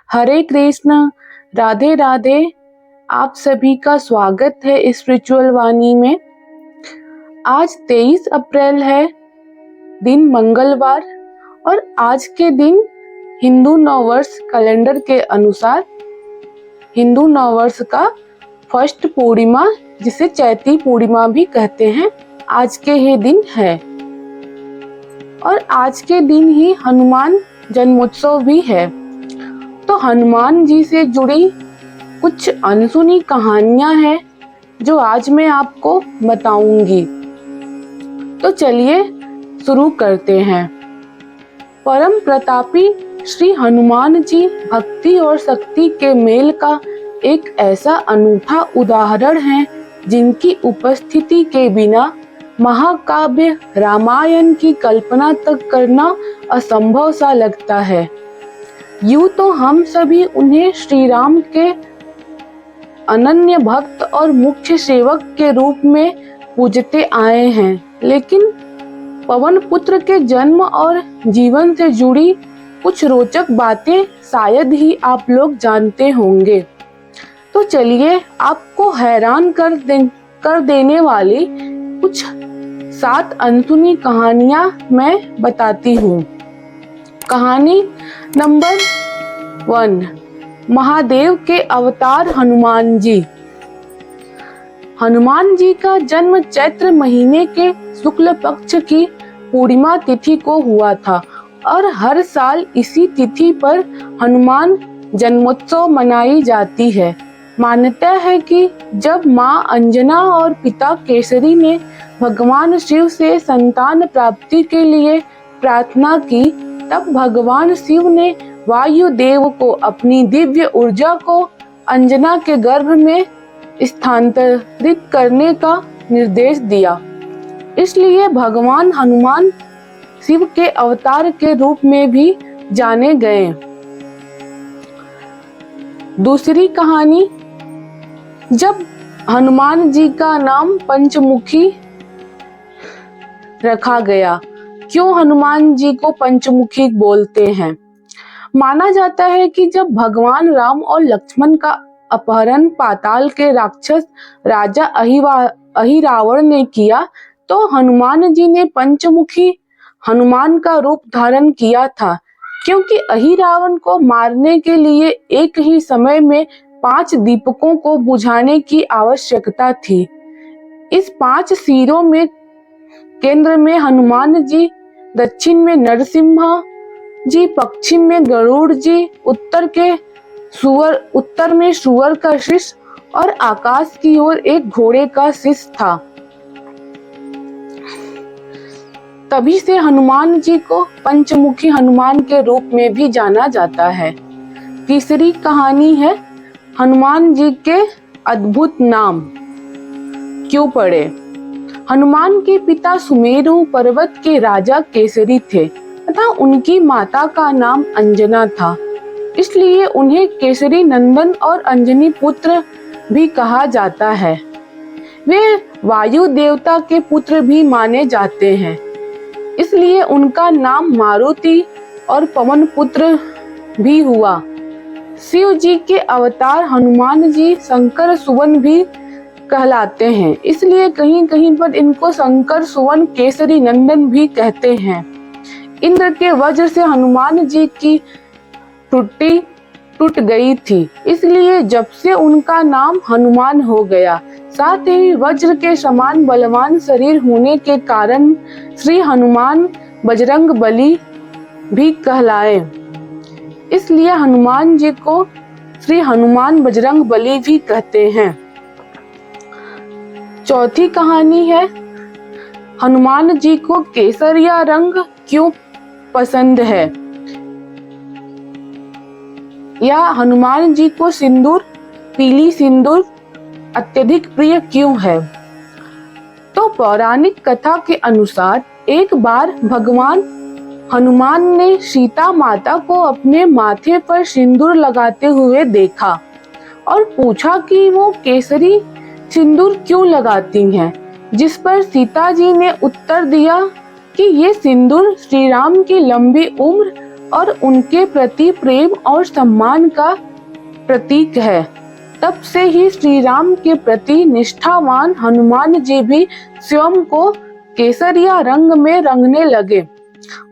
हरे कृष्ण, राधे राधे। आप सभी का स्वागत है स्पिरिचुअल वाणी में। आज 23 अप्रैल है, दिन मंगलवार, और आज के दिन हिंदू नववर्ष कैलेंडर के अनुसार हिंदू नववर्ष का फर्स्ट पूर्णिमा, जिसे चैती पूर्णिमा भी कहते हैं, आज के ही दिन है। और आज के दिन ही हनुमान जन्मोत्सव भी है। तो हनुमान जी से जुड़ी कुछ अनसुनी कहानियां हैं जो आज मैं आपको बताऊंगी। तो चलिए शुरू करते हैं। परम प्रतापी श्री हनुमान जी भक्ति और शक्ति के मेल का एक ऐसा अनूठा उदाहरण है जिनकी उपस्थिति के बिना महाकाव्य रामायण की कल्पना तक करना असंभव सा लगता है। यूं तो हम सभी उन्हें श्री राम के अनन्य भक्त और मुख्य सेवक के रूप में पूजते आए हैं, लेकिन पवन पुत्र के जन्म और जीवन से जुड़ी कुछ रोचक बातें शायद ही आप लोग जानते होंगे। तो चलिए आपको हैरान कर देने वाली कुछ 7 अनसुनी कहानियां मैं बताती हूँ। कहानी नंबर 1, महादेव के अवतार हनुमान जी। हनुमान जी का जन्म चैत्र महीने के शुक्ल पक्ष की पूर्णिमा तिथि को हुआ था और हर साल इसी तिथि पर हनुमान जन्मोत्सव मनाई जाती है। मान्यता है कि जब मां अंजना और पिता केसरी ने भगवान शिव से संतान प्राप्ति के लिए प्रार्थना की, तब भगवान शिव ने वायुदेव को अपनी दिव्य ऊर्जा को अंजना के गर्भ में स्थानांतरित करने का निर्देश दिया। इसलिए भगवान हनुमान शिव के अवतार के रूप में भी जाने गए। दूसरी कहानी, जब हनुमान जी का नाम पंचमुखी रखा गया। क्यों हनुमान जी को पंचमुखी बोलते हैं? माना जाता है कि जब भगवान राम और लक्ष्मण का अपहरण पाताल के राक्षस राजा अहिरावण ने किया, तो हनुमान जी ने पंचमुखी हनुमान का रूप धारण किया था, क्योंकि अहिरावण को मारने के लिए एक ही समय में 5 दीपकों को बुझाने की आवश्यकता थी। इस 5 सिरों में केंद्र में हनुमान जी, दक्षिण में नरसिम्हा जी, पश्चिम में गरुड़ जी, उत्तर में सूअर का शीश और आकाश की ओर एक घोड़े का शीश था। तभी से हनुमान जी को पंचमुखी हनुमान के रूप में भी जाना जाता है। तीसरी कहानी है, हनुमान जी के अद्भुत नाम क्यों पड़े। हनुमान के पिता सुमेरु पर्वत के राजा केसरी थे तथा उनकी माता का नाम अंजना था, इसलिए उन्हें केसरी नंदन और अंजनी पुत्र भी कहा जाता है। वे वायु देवता के पुत्र भी माने जाते हैं, इसलिए उनका नाम मारुति और पवन पुत्र भी हुआ। शिव जी के अवतार हनुमान जी शंकर सुवन भी कहलाते हैं, इसलिए कहीं कहीं पर इनको शंकर सुवन केसरी नंदन भी कहते हैं। इंद्र के वज्र से हनुमान जी की टूटी टूट गई थी, इसलिए जब से उनका नाम हनुमान हो गया। साथ ही वज्र के समान बलवान शरीर होने के कारण श्री हनुमान बजरंग बली भी कहलाए, इसलिए हनुमान जी को श्री हनुमान बजरंग बली भी कहते हैं। चौथी कहानी है, हनुमान जी को केसरिया रंग क्यों पसंद है, या हनुमान जी को सिंदूर, पीली सिंदूर अत्यधिक प्रिय क्यों है। तो पौराणिक कथा के अनुसार एक बार भगवान हनुमान ने सीता माता को अपने माथे पर सिंदूर लगाते हुए देखा और पूछा कि वो केसरी सिंदूर क्यों लगाती हैं, जिस पर सीता जी ने उत्तर दिया कि ये सिंदूर श्री राम की लंबी उम्र और उनके प्रति प्रेम और सम्मान का प्रतीक है। तब से ही श्री राम के प्रति निष्ठावान हनुमान जी भी स्वयं को केसरिया रंग में रंगने लगे।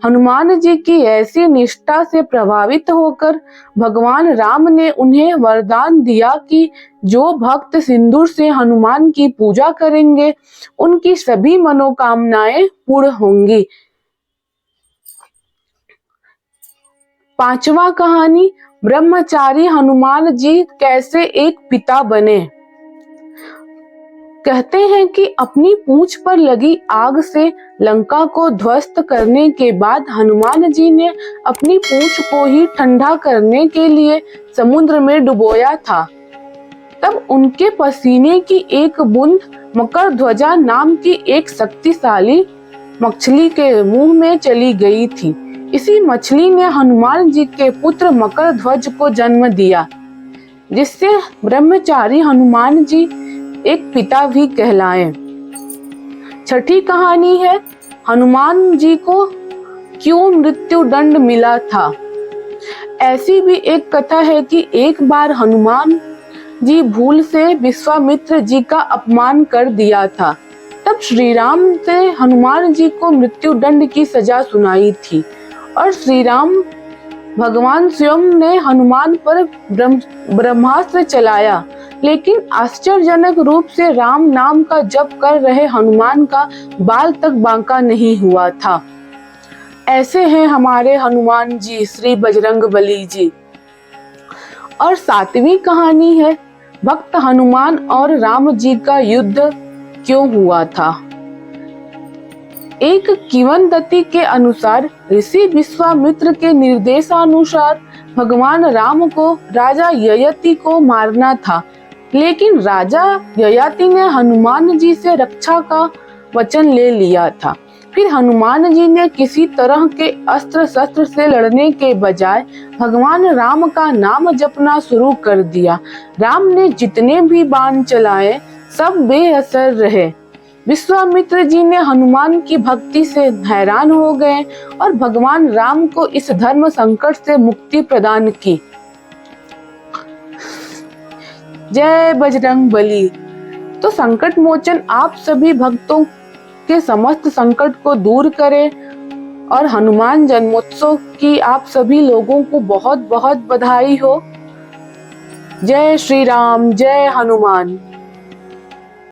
हनुमान जी की ऐसी निष्ठा से प्रभावित होकर भगवान राम ने उन्हें वरदान दिया कि जो भक्त सिंदूर से हनुमान की पूजा करेंगे उनकी सभी मनोकामनाएं पूर्ण होंगी। पांचवा कहानी, ब्रह्मचारी हनुमान जी कैसे एक पिता बने। कहते हैं कि अपनी पूंछ पर लगी आग से लंका को ध्वस्त करने के बाद हनुमान जी ने अपनी पूंछ को ही ठंडा करने के लिए समुद्र में डुबोया था। तब उनके पसीने की एक बूंद मकर ध्वजा नाम की एक शक्तिशाली मछली के मुंह में चली गई थी। इसी मछली ने हनुमान जी के पुत्र मकर ध्वज को जन्म दिया, जिससे ब्रह्मचारी हनुमान जी एक पिता भी कहलाए। छठी कहानी है, हनुमान जी को क्यों मृत्यु दंड मिला था। ऐसी भी एक कथा है कि एक बार हनुमान जी भूल से विश्वामित्र जी का अपमान कर दिया था। तब श्री राम से हनुमान जी को मृत्यु दंड की सजा सुनाई थी और श्री राम भगवान स्वयं ने हनुमान पर ब्रह्मास्त्र चलाया, लेकिन आश्चर्यजनक रूप से राम नाम का जप कर रहे हनुमान का बाल तक बांका नहीं हुआ था। ऐसे हैं हमारे हनुमान जी, श्री बजरंगबली जी। और सातवीं कहानी है, भक्त हनुमान और राम जी का युद्ध क्यों हुआ था। एक किंवदंती के अनुसार ऋषि विश्वामित्र के निर्देशानुसार भगवान राम को राजा ययाति को मारना था, लेकिन राजा ययाति ने हनुमान जी से रक्षा का वचन ले लिया था। फिर हनुमान जी ने किसी तरह के अस्त्र शस्त्र से लड़ने के बजाय भगवान राम का नाम जपना शुरू कर दिया। राम ने जितने भी बाण चलाए सब बेअसर रहे। विश्वामित्र जी ने हनुमान की भक्ति से हैरान हो गए और भगवान राम को इस धर्म संकट से मुक्ति प्रदान की। जय बजरंगबली। तो संकट मोचन आप सभी भक्तों के समस्त संकट को दूर करे और हनुमान जन्मोत्सव की आप सभी लोगों को बहुत बहुत बधाई हो। जय श्री राम, जय हनुमान।